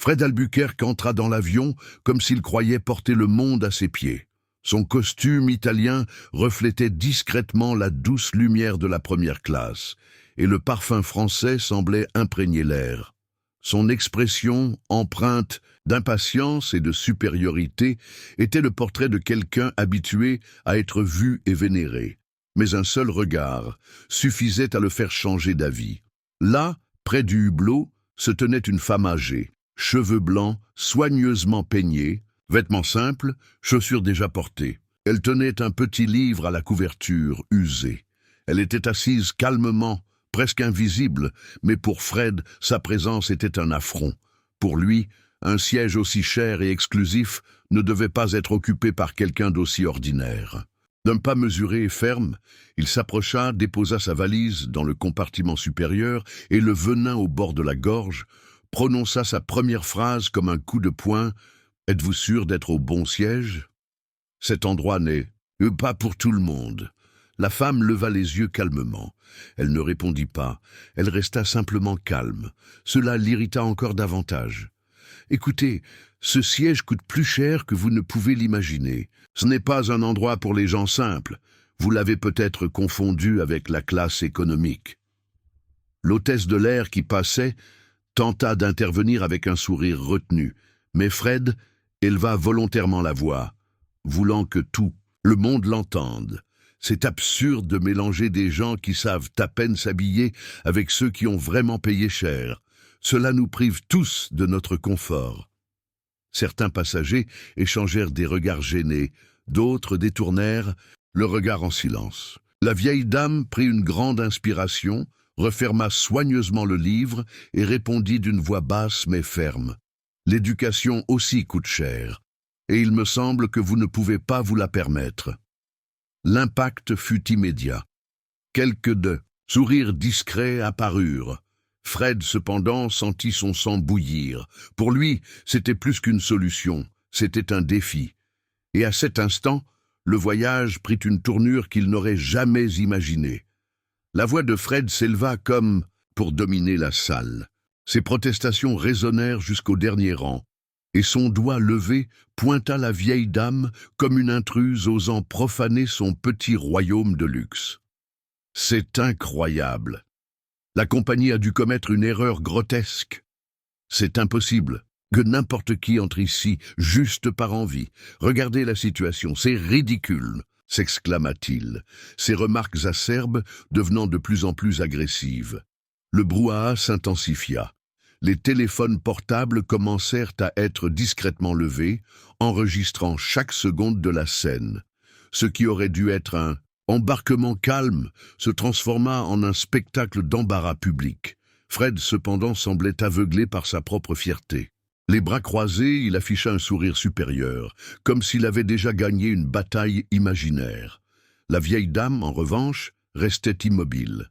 Fred Albuquerque entra dans l'avion comme s'il croyait porter le monde à ses pieds. Son costume italien reflétait discrètement la douce lumière de la première classe, et le parfum français semblait imprégner l'air. Son expression, empreinte d'impatience et de supériorité, était le portrait de quelqu'un habitué à être vu et vénéré. Mais un seul regard suffisait à le faire changer d'avis. Là, près du hublot, se tenait une femme âgée, cheveux blancs, soigneusement peignés, vêtements simples, chaussures déjà portées. Elle tenait un petit livre à la couverture usée. Elle était assise calmement, presque invisible, mais pour Fred, sa présence était un affront. Pour lui, un siège aussi cher et exclusif ne devait pas être occupé par quelqu'un d'aussi ordinaire. D'un pas mesuré et ferme, il s'approcha, déposa sa valise dans le compartiment supérieur et, le venin au bord de la gorge, prononça sa première phrase comme un coup de poing. « Êtes-vous sûr d'être au bon siège ? Cet endroit n'est pas pour tout le monde. » La femme leva les yeux calmement. Elle ne répondit pas. Elle resta simplement calme. Cela l'irrita encore davantage. « Écoutez, ce siège coûte plus cher que vous ne pouvez l'imaginer. Ce n'est pas un endroit pour les gens simples. Vous l'avez peut-être confondu avec la classe économique. » L'hôtesse de l'air qui passait tenta d'intervenir avec un sourire retenu, mais Fred éleva volontairement la voix, voulant que tout le monde l'entende. C'est absurde de mélanger des gens qui savent à peine s'habiller avec ceux qui ont vraiment payé cher. Cela nous prive tous de notre confort. Certains passagers échangèrent des regards gênés, d'autres détournèrent le regard en silence. La vieille dame prit une grande inspiration, referma soigneusement le livre et répondit d'une voix basse mais ferme. « L'éducation aussi coûte cher, et il me semble que vous ne pouvez pas vous la permettre. » L'impact fut immédiat. Quelques sourires discrets apparurent. Fred, cependant, sentit son sang bouillir. Pour lui, c'était plus qu'une solution, c'était un défi. Et à cet instant, le voyage prit une tournure qu'il n'aurait jamais imaginée. La voix de Fred s'éleva comme pour dominer la salle. Ses protestations résonnèrent jusqu'au dernier rang, et son doigt levé pointa la vieille dame comme une intruse osant profaner son petit royaume de luxe. C'est incroyable. La compagnie a dû commettre une erreur grotesque. C'est impossible que n'importe qui entre ici juste par envie. Regardez la situation, c'est ridicule, s'exclama-t-il, ses remarques acerbes devenant de plus en plus agressives. Le brouhaha s'intensifia. Les téléphones portables commencèrent à être discrètement levés, enregistrant chaque seconde de la scène. Ce qui aurait dû être un embarquement calme se transforma en un spectacle d'embarras public. Fred, cependant, semblait aveuglé par sa propre fierté. Les bras croisés, il afficha un sourire supérieur, comme s'il avait déjà gagné une bataille imaginaire. La vieille dame, en revanche, restait immobile.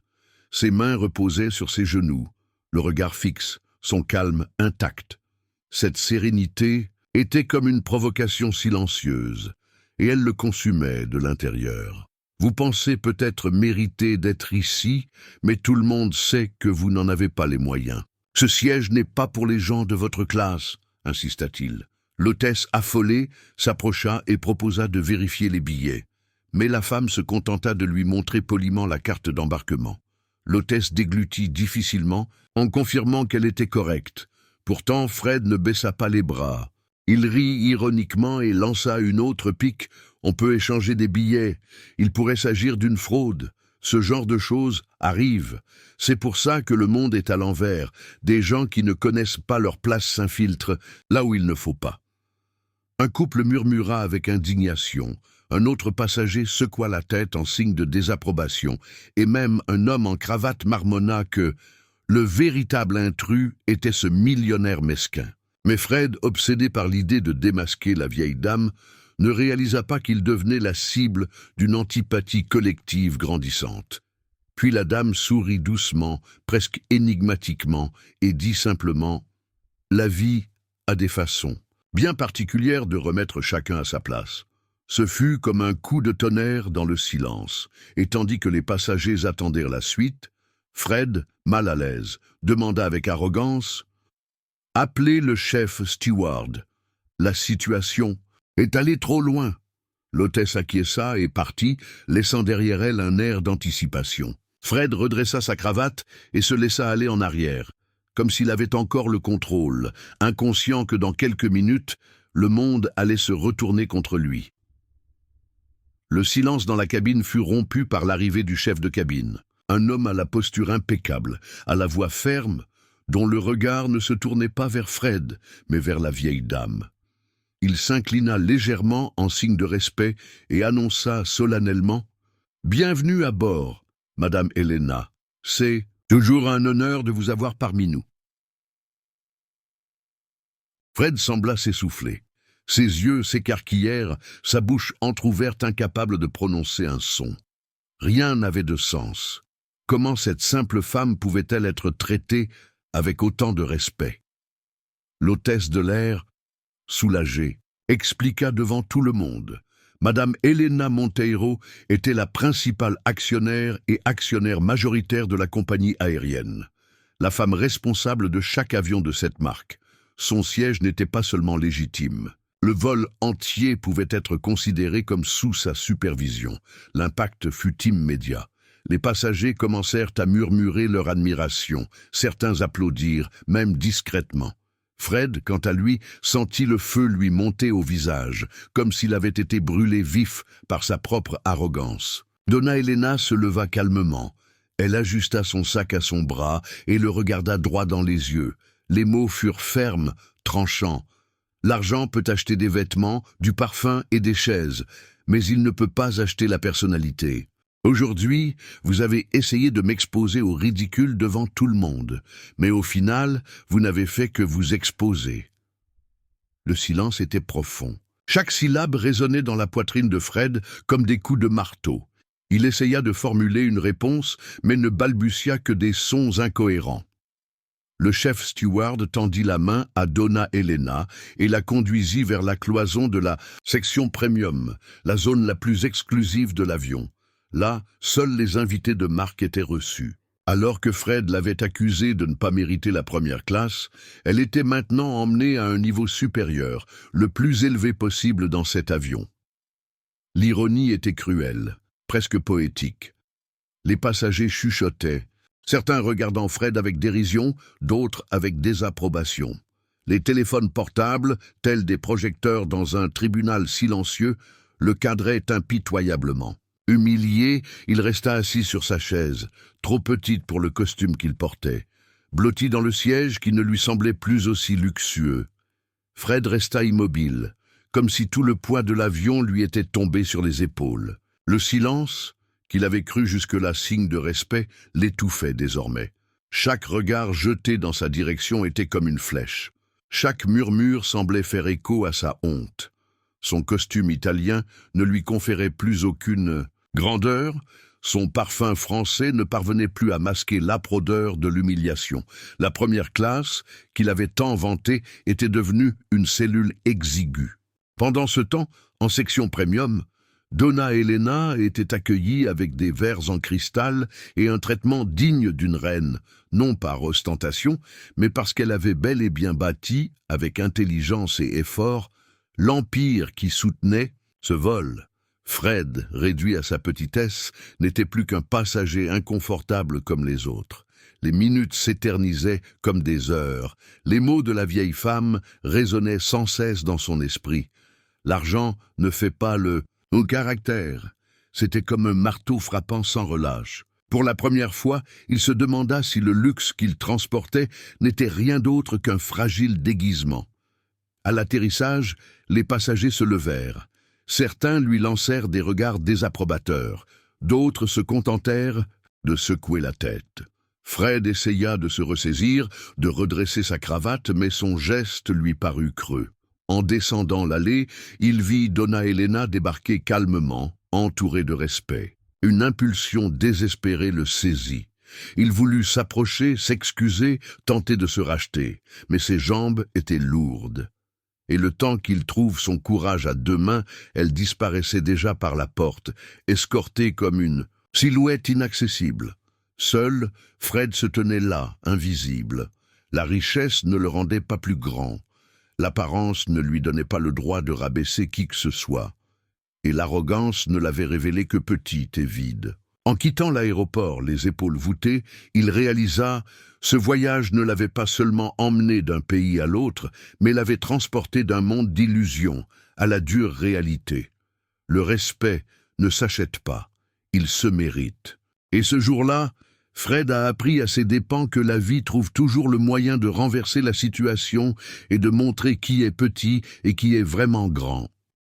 Ses mains reposaient sur ses genoux, le regard fixe, son calme intact. Cette sérénité était comme une provocation silencieuse, et elle le consumait de l'intérieur. Vous pensez peut-être mériter d'être ici, mais tout le monde sait que vous n'en avez pas les moyens. Ce siège n'est pas pour les gens de votre classe, insista-t-il. L'hôtesse affolée s'approcha et proposa de vérifier les billets, mais la femme se contenta de lui montrer poliment la carte d'embarquement. L'hôtesse déglutit difficilement, en confirmant qu'elle était correcte. Pourtant, Fred ne baissa pas les bras. Il rit ironiquement et lança une autre pique. On peut échanger des billets. Il pourrait s'agir d'une fraude. Ce genre de choses arrive. C'est pour ça que le monde est à l'envers. Des gens qui ne connaissent pas leur place s'infiltrent là où il ne faut pas. Un couple murmura avec indignation. Un autre passager secoua la tête en signe de désapprobation, et même un homme en cravate marmonna que le véritable intrus était ce millionnaire mesquin. Mais Fred, obsédé par l'idée de démasquer la vieille dame, ne réalisa pas qu'il devenait la cible d'une antipathie collective grandissante. Puis la dame sourit doucement, presque énigmatiquement, et dit simplement « La vie a des façons bien particulières de remettre chacun à sa place ». Ce fut comme un coup de tonnerre dans le silence, et tandis que les passagers attendirent la suite, Fred, mal à l'aise, demanda avec arrogance Appelez le chef steward. La situation est allée trop loin. L'hôtesse acquiesça et partit, laissant derrière elle un air d'anticipation. Fred redressa sa cravate et se laissa aller en arrière, comme s'il avait encore le contrôle, inconscient que dans quelques minutes, le monde allait se retourner contre lui. Le silence dans la cabine fut rompu par l'arrivée du chef de cabine, un homme à la posture impeccable, à la voix ferme, dont le regard ne se tournait pas vers Fred, mais vers la vieille dame. Il s'inclina légèrement en signe de respect et annonça solennellement « Bienvenue à bord, Madame Helena. C'est toujours un honneur de vous avoir parmi nous. » Fred sembla s'essouffler. Ses yeux s'écarquillèrent, sa bouche entr'ouverte incapable de prononcer un son. Rien n'avait de sens. Comment cette simple femme pouvait-elle être traitée avec autant de respect? L'hôtesse de l'air, soulagée, expliqua devant tout le monde. Madame Helena Monteiro était la principale actionnaire et actionnaire majoritaire de la compagnie aérienne, la femme responsable de chaque avion de cette marque. Son siège n'était pas seulement légitime. Le vol entier pouvait être considéré comme sous sa supervision. L'impact fut immédiat. Les passagers commencèrent à murmurer leur admiration. Certains applaudirent, même discrètement. Fred, quant à lui, sentit le feu lui monter au visage, comme s'il avait été brûlé vif par sa propre arrogance. Donna Helena se leva calmement. Elle ajusta son sac à son bras et le regarda droit dans les yeux. Les mots furent fermes, tranchants. L'argent peut acheter des vêtements, du parfum et des chaises, mais il ne peut pas acheter la personnalité. Aujourd'hui, vous avez essayé de m'exposer au ridicule devant tout le monde, mais au final, vous n'avez fait que vous exposer. Le silence était profond. Chaque syllabe résonnait dans la poitrine de Fred comme des coups de marteau. Il essaya de formuler une réponse, mais ne balbutia que des sons incohérents. Le chef steward tendit la main à Donna Helena et la conduisit vers la cloison de la section premium, la zone la plus exclusive de l'avion. Là, seuls les invités de marque étaient reçus. Alors que Fred l'avait accusée de ne pas mériter la première classe, elle était maintenant emmenée à un niveau supérieur, le plus élevé possible dans cet avion. L'ironie était cruelle, presque poétique. Les passagers chuchotaient, certains regardant Fred avec dérision, d'autres avec désapprobation. Les téléphones portables, tels des projecteurs dans un tribunal silencieux, le cadraient impitoyablement. Humilié, il resta assis sur sa chaise, trop petite pour le costume qu'il portait, blotti dans le siège qui ne lui semblait plus aussi luxueux. Fred resta immobile, comme si tout le poids de l'avion lui était tombé sur les épaules. Le silence, qu'il avait cru jusque-là signe de respect, l'étouffait désormais. Chaque regard jeté dans sa direction était comme une flèche. Chaque murmure semblait faire écho à sa honte. Son costume italien ne lui conférait plus aucune grandeur, son parfum français ne parvenait plus à masquer l'âpre odeur de l'humiliation. La première classe, qu'il avait tant vantée, était devenue une cellule exiguë. Pendant ce temps, en section premium, Donna Helena était accueillie avec des verres en cristal et un traitement digne d'une reine, non par ostentation, mais parce qu'elle avait bel et bien bâti, avec intelligence et effort, l'empire qui soutenait ce vol. Fred, réduit à sa petitesse, n'était plus qu'un passager inconfortable comme les autres. Les minutes s'éternisaient comme des heures. Les mots de la vieille femme résonnaient sans cesse dans son esprit. L'argent ne fait pas le caractère. C'était comme un marteau frappant sans relâche. Pour la première fois, il se demanda si le luxe qu'il transportait n'était rien d'autre qu'un fragile déguisement. À l'atterrissage, les passagers se levèrent. Certains lui lancèrent des regards désapprobateurs, d'autres se contentèrent de secouer la tête. Fred essaya de se ressaisir, de redresser sa cravate, mais son geste lui parut creux. En descendant l'allée, il vit Donna Helena débarquer calmement, entourée de respect. Une impulsion désespérée le saisit. Il voulut s'approcher, s'excuser, tenter de se racheter, mais ses jambes étaient lourdes. Et le temps qu'il trouve son courage à deux mains, elle disparaissait déjà par la porte, escortée comme une silhouette inaccessible. Seul, Fred se tenait là, invisible. La richesse ne le rendait pas plus grand. L'apparence ne lui donnait pas le droit de rabaisser qui que ce soit. Et l'arrogance ne l'avait révélé que petite et vide. En quittant l'aéroport, les épaules voûtées, il réalisa ce voyage ne l'avait pas seulement emmené d'un pays à l'autre, mais l'avait transporté d'un monde d'illusions à la dure réalité. Le respect ne s'achète pas, il se mérite. Et ce jour-là, Fred a appris à ses dépens que la vie trouve toujours le moyen de renverser la situation et de montrer qui est petit et qui est vraiment grand.